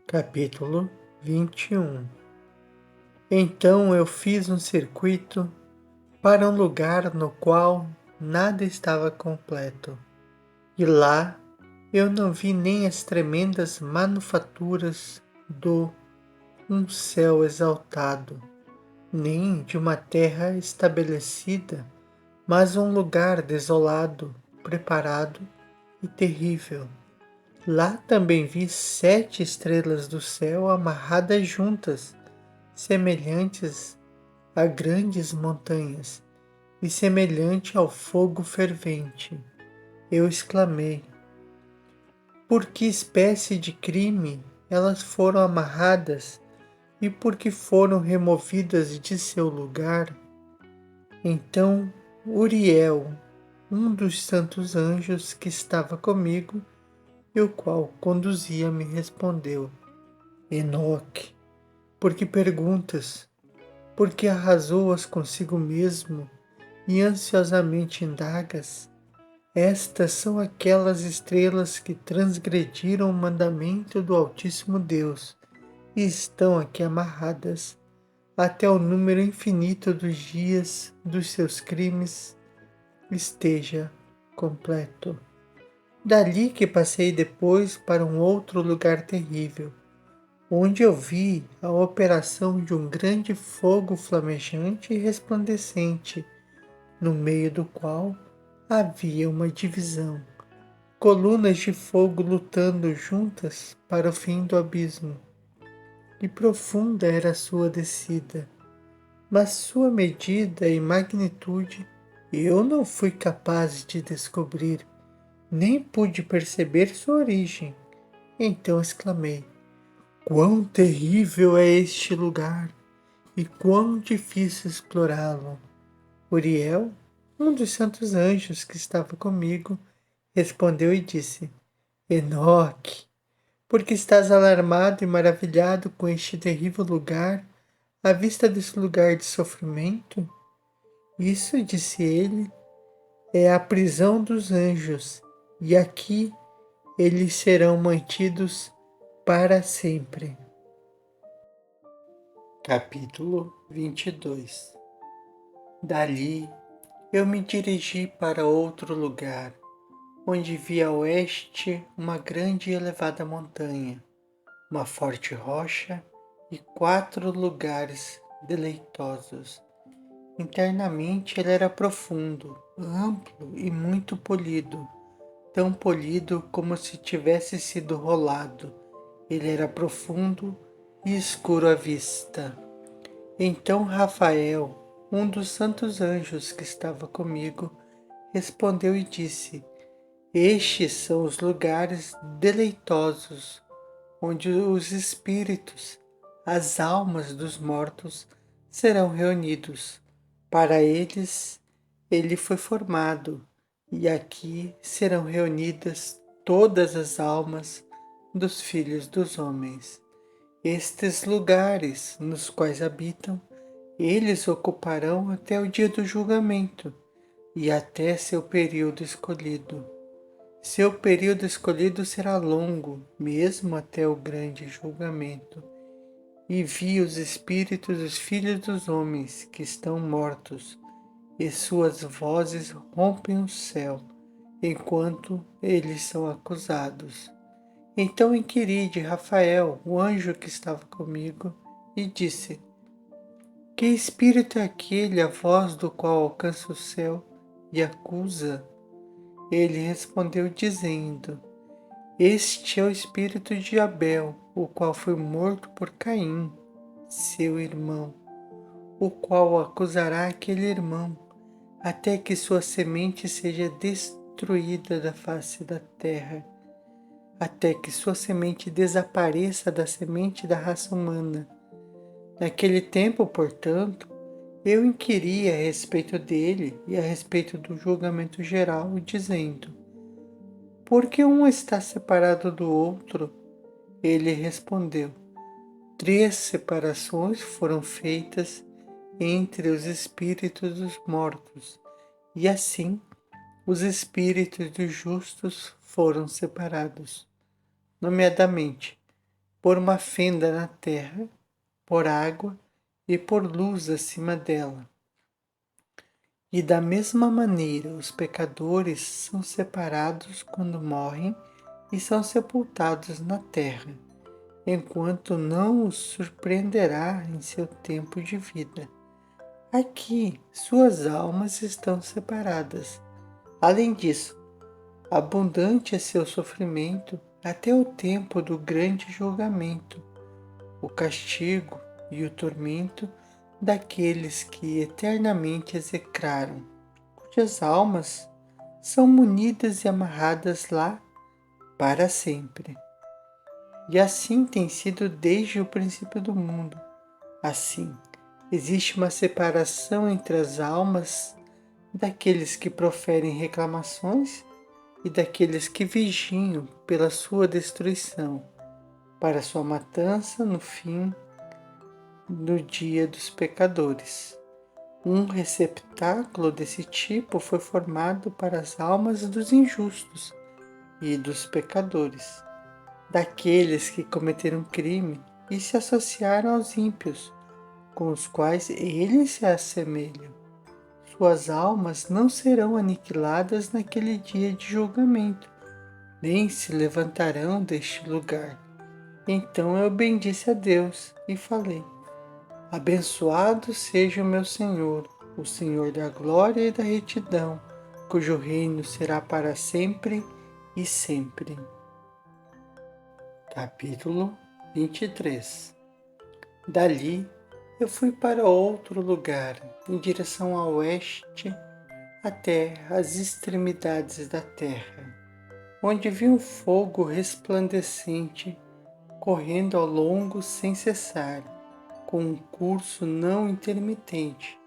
Capítulo 21. Então eu fiz um circuito para um lugar no qual nada estava completo, e lá eu não vi nem as tremendas manufaturas do um céu exaltado, nem de uma terra estabelecida, mas um lugar desolado, preparado e terrível. Lá também vi 7 estrelas do céu amarradas juntas, semelhantes a grandes montanhas e semelhante ao fogo fervente. Eu exclamei: por que espécie de crime elas foram amarradas e por que foram removidas de seu lugar? Então Uriel, um dos santos anjos que estava comigo, e o qual conduzia, me respondeu: Enoque, por que perguntas? Por que arrasou-as consigo mesmo e ansiosamente indagas? Estas são aquelas estrelas que transgrediram o mandamento do Altíssimo Deus e estão aqui amarradas até o número infinito dos dias dos seus crimes esteja completo. Dali que passei depois para um outro lugar terrível, onde eu vi a operação de um grande fogo flamejante e resplandecente, no meio do qual havia uma divisão, colunas de fogo lutando juntas para o fim do abismo. E profunda era a sua descida, mas sua medida e magnitude eu não fui capaz de descobrir, nem pude perceber sua origem. Então exclamei: quão terrível é este lugar e quão difícil explorá-lo! Uriel, um dos santos anjos que estava comigo, respondeu e disse: Enoque, por que estás alarmado e maravilhado com este terrível lugar, à vista desse lugar de sofrimento? Isso, disse ele, é a prisão dos anjos, e aqui eles serão mantidos para sempre. Capítulo 22. Dali eu me dirigi para outro lugar, onde vi a oeste uma grande e elevada montanha, uma forte rocha e 4 lugares deleitosos. Internamente ele era profundo, amplo e muito polido, tão polido como se tivesse sido rolado. Ele era profundo e escuro à vista. Então Rafael, um dos santos anjos que estava comigo, respondeu e disse: estes são os lugares deleitosos, onde os espíritos, as almas dos mortos, serão reunidos. Para eles, ele foi formado, e aqui serão reunidas todas as almas dos filhos dos homens. Estes lugares nos quais habitam, eles ocuparão até o dia do julgamento e até seu período escolhido. Seu período escolhido será longo, mesmo até o grande julgamento. E vi os espíritos dos filhos dos homens que estão mortos, e suas vozes rompem o céu, enquanto eles são acusados. Então inquiri de Rafael, o anjo que estava comigo, e disse: que espírito é aquele, a voz do qual alcança o céu e acusa? Ele respondeu dizendo: este é o espírito de Abel, o qual foi morto por Caim, seu irmão, o qual acusará aquele irmão, até que sua semente seja destruída da face da terra, até que sua semente desapareça da semente da raça humana. Naquele tempo, portanto, eu inquiri a respeito dele e a respeito do julgamento geral, dizendo: por que um está separado do outro? Ele respondeu: 3 separações foram feitas entre os espíritos dos mortos, e assim os espíritos dos justos foram separados, nomeadamente por uma fenda na terra, por água e por luz acima dela. E da mesma maneira, os pecadores são separados quando morrem e são sepultados na terra, enquanto não os surpreenderá em seu tempo de vida. Aqui, suas almas estão separadas. Além disso, abundante é seu sofrimento até o tempo do grande julgamento, o castigo e o tormento daqueles que eternamente execraram, cujas almas são munidas e amarradas lá para sempre. E assim tem sido desde o princípio do mundo. Assim, existe uma separação entre as almas daqueles que proferem reclamações e daqueles que vigiam pela sua destruição, para sua matança no fim, no dia dos pecadores. Um receptáculo desse tipo foi formado para as almas dos injustos e dos pecadores, daqueles que cometeram crime e se associaram aos ímpios, com os quais eles se assemelham. Suas almas não serão aniquiladas naquele dia de julgamento, nem se levantarão deste lugar. Então eu bendisse a Deus e falei: Abençoado seja o meu Senhor, o Senhor da glória e da retidão, cujo reino será para sempre e sempre. Capítulo 23. Dali eu fui para outro lugar, em direção a oeste, até as extremidades da terra, onde vi um fogo resplandecente correndo ao longo sem cessar, com um curso não intermitente,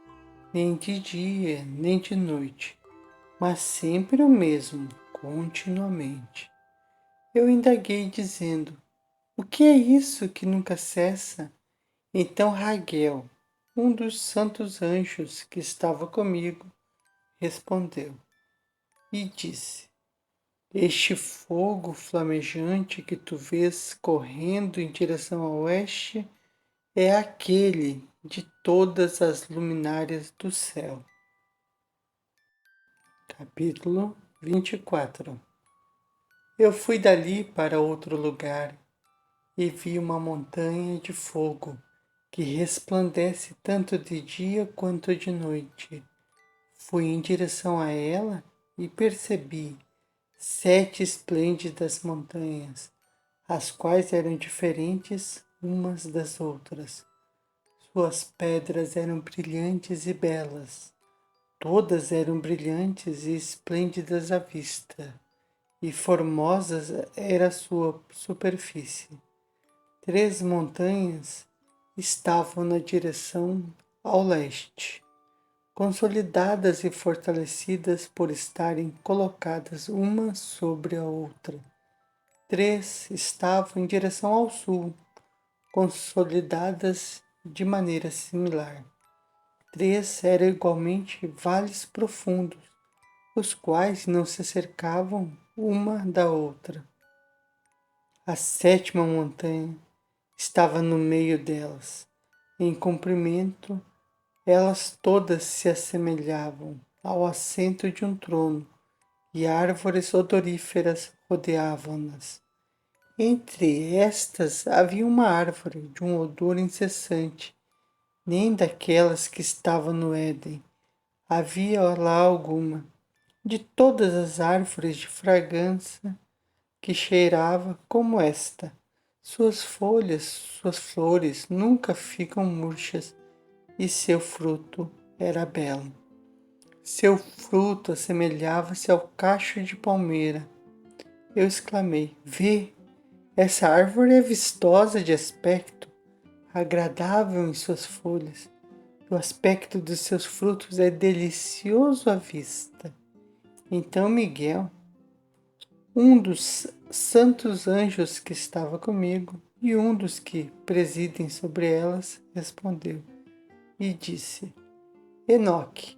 nem de dia nem de noite, mas sempre o mesmo, continuamente. Eu indaguei dizendo: O que é isso que nunca cessa? Então Raguel, um dos santos anjos que estava comigo, respondeu e disse: Este fogo flamejante que tu vês correndo em direção ao oeste é aquele de todas as luminárias do céu. Capítulo 24. Eu fui dali para outro lugar e vi uma montanha de fogo que resplandece tanto de dia quanto de noite. Fui em direção a ela e percebi 7 esplêndidas montanhas, as quais eram diferentes umas das outras. Suas pedras eram brilhantes e belas. Todas eram brilhantes e esplêndidas à vista, e formosas era a sua superfície. 3 montanhas estavam na direção ao leste, consolidadas e fortalecidas por estarem colocadas uma sobre a outra. 3 estavam em direção ao sul, consolidadas de maneira similar. 3 eram igualmente vales profundos, os quais não se cercavam uma da outra. A 7ª montanha estava no meio delas. Em comprimento, elas todas se assemelhavam ao assento de um trono, e árvores odoríferas rodeavam-nas. Entre estas havia uma árvore de um odor incessante, nem daquelas que estavam no Éden havia lá alguma. De todas as árvores de fragrância que cheirava como esta. Suas folhas, suas flores nunca ficam murchas, e seu fruto era belo. Seu fruto assemelhava-se ao cacho de palmeira. Eu exclamei: Vê, essa árvore é vistosa de aspecto, agradável em suas folhas. O aspecto dos seus frutos é delicioso à vista. Então Miguel, um dos santos anjos que estava comigo e um dos que presidem sobre elas, respondeu e disse: Enoque,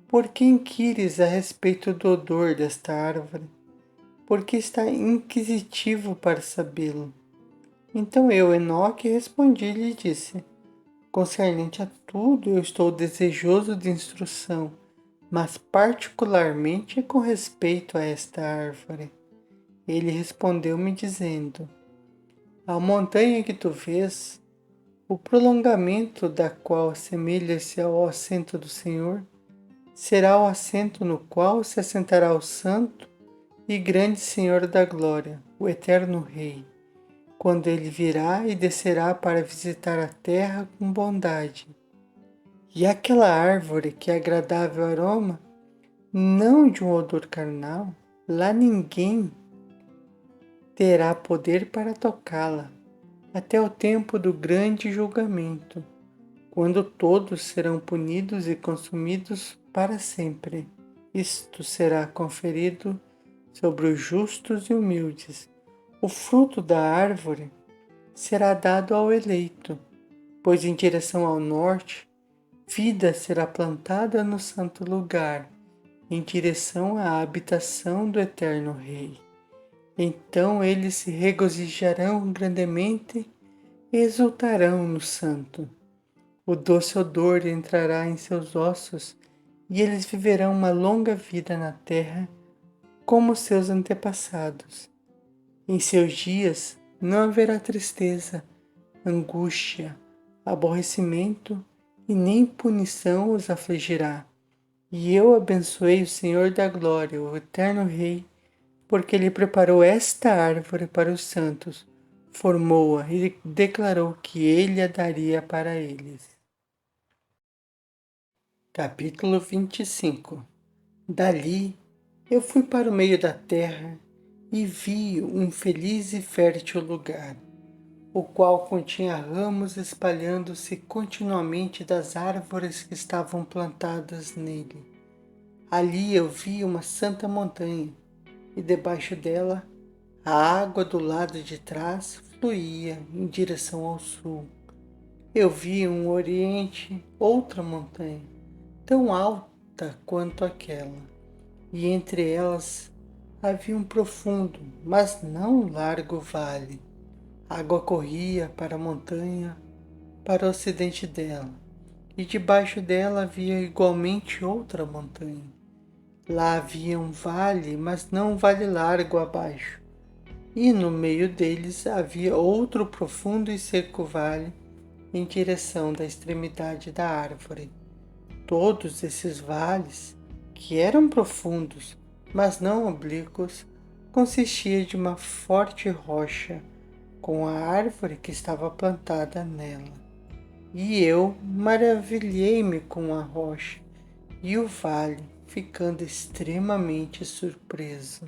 por que inquires a respeito do odor desta árvore? Porque está inquisitivo para sabê-lo. Então eu, Enoque, respondi-lhe e disse: concernente a tudo, eu estou desejoso de instrução, mas particularmente com respeito a esta árvore. Ele respondeu-me dizendo: a montanha que tu vês, o prolongamento da qual assemelha-se ao assento do Senhor, será o assento no qual se assentará o Santo e grande Senhor da glória, o eterno Rei, quando ele virá e descerá para visitar a terra com bondade. E aquela árvore que é agradável aroma, não de um odor carnal, lá ninguém terá poder para tocá-la, até o tempo do grande julgamento, quando todos serão punidos e consumidos para sempre. Isto será conferido sobre os justos e humildes. O fruto da árvore será dado ao eleito, pois em direção ao norte, vida será plantada no santo lugar, em direção à habitação do eterno Rei. Então eles se regozijarão grandemente e exultarão no santo. O doce odor entrará em seus ossos e eles viverão uma longa vida na terra como seus antepassados. Em seus dias não haverá tristeza, angústia, aborrecimento e nem punição os afligirá. E eu abençoei o Senhor da glória, o eterno Rei, porque ele preparou esta árvore para os santos, formou-a e declarou que ele a daria para eles. Capítulo 25. Dali eu fui para o meio da terra e vi um feliz e fértil lugar, o qual continha ramos espalhando-se continuamente das árvores que estavam plantadas nele. Ali eu vi uma santa montanha, e debaixo dela a água do lado de trás fluía em direção ao sul. Eu vi no oriente outra montanha, tão alta quanto aquela, e entre elas havia um profundo, mas não largo vale. A água corria para a montanha, para o ocidente dela, e debaixo dela havia igualmente outra montanha. Lá havia um vale, mas não um vale largo abaixo, e no meio deles havia outro profundo e seco vale em direção da extremidade da árvore. Todos esses vales, que eram profundos, mas não oblíquos, consistiam de uma forte rocha, com a árvore que estava plantada nela. E eu maravilhei-me com a rocha e o vale, ficando extremamente surpreso.